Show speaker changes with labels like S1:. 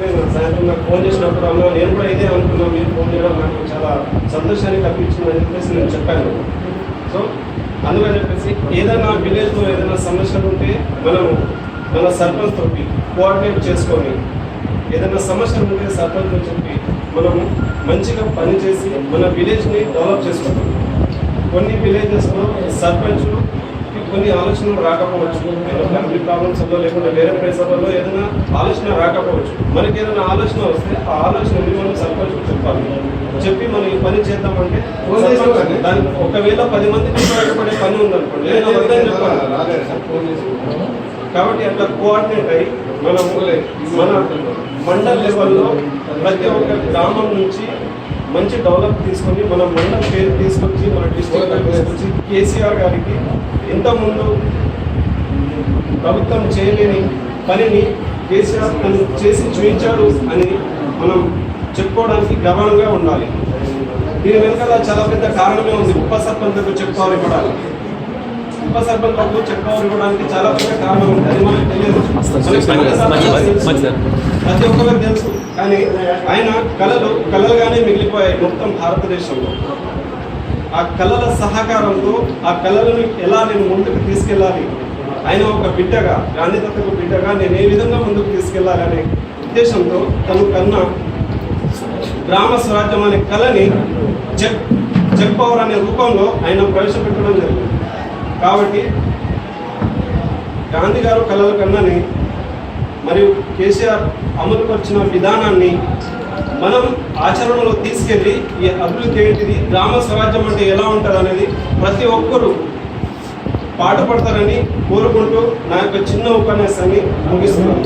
S1: నేను సాయంత్రం నాకు ఫోన్ చేసినప్పుడు అన్నా నేను కూడా ఇదే అనుకున్నా, మీరు ఫోన్ చేయడం నాకు చాలా సంతోషాన్ని కల్పించిందని చెప్పేసి నేను చెప్పాను. సో అందుకని చెప్పేసి ఏదైనా విలేజ్లో ఏదైనా సమస్యలు ఉంటే మనము మన సర్పంచ్ తోటి కోఆర్డినేట్ చేసుకొని ఏదైనా సమస్యలు ఉంటే సర్పంచ్తో చెప్పి మనము మంచిగా పనిచేసి మన విలేజ్ని డెవలప్ చేసుకుంటాం. కొన్ని విలేజెస్లో సర్పంచ్ కొన్ని ఆలోచనలు రాకపోవచ్చు, ఏదో ఫ్యామిలీ ప్రాబ్లమ్స్ వల్ల లేకుండా వేరే ప్లేసర్లలో ఏదైనా ఆలోచన రాకపోవచ్చు. మనకి ఏదైనా ఆలోచన వస్తే ఆ ఆలోచనని మనం సర్పంచ్ చెప్పాలి. చెప్పి మనం ఈ పని చేద్దామంటే దానికి ఒకవేళ 10 మందికి ఉపయోగపడే పని ఉందనుకోండి నేను వద్దని చెప్పాలి. కాబట్టి అట్లా కోఆర్డినేట్ అయ్యి మనం మన మండల్ లెవెల్లో ప్రతి ఒక్క గ్రామం నుంచి మంచి డెవలప్ తీసుకొని మన మండలం పేరు తీసుకొచ్చి మన డిస్ట్రిక్ట్ తీసుకొచ్చి కేసీఆర్ గారికి ఇంతకుముందు ప్రభుత్వం చేయలేని పనిని కేసీఆర్ చేసి చూపించాడు అని మనం చెప్పుకోవడానికి గర్వంగా ఉండాలి. దీని వెనుక చాలా పెద్ద కారణమే ఉంది. ఉప సర్పంచ్లకు చెక్ పవర్ ఇవ్వడానికి, ఉప సర్పంచ్లకు చెక్ పవర్ ఇవ్వడానికి చాలా పెద్ద కారణం ఉంది. అది మనకు తెలియదు, ప్రతి ఒక్కరికి తెలుసు. కానీ ఆయన కళలుగానే మిగిలిపోయాయి మొత్తం భారతదేశంలో. ఆ కళల సహకారంతో ఆ కళలను ఎలా నేను ముందుకు తీసుకెళ్ళాలి, ఆయన ఒక బిడ్డగా, గాంధీ తాతకు బిడ్డగా నేను ఏ విధంగా ముందుకు తీసుకెళ్ళాలి అనే ఉద్దేశంతో తను కన్నా గ్రామ స్వరాజ్యం అనే కళని చెక్ పవర్ అనే రూపంలో ఆయన ప్రవేశపెట్టడం జరిగింది. కాబట్టి గాంధీ గారు కళల కన్నాని మరియు కేసీఆర్ అమలుపరిచిన విధానాన్ని మనం ఆచరణలో తీసుకెళ్ళి ఈ అభివృద్ధి ఏంటిది, గ్రామ స్వరాజ్యం అంటే ఎలా ఉంటుంది అనేది ప్రతి ఒక్కరూ పాటుపడతారని కోరుకుంటూ నా యొక్క చిన్న ఉపన్యాసాన్ని ముగిస్తున్నాను.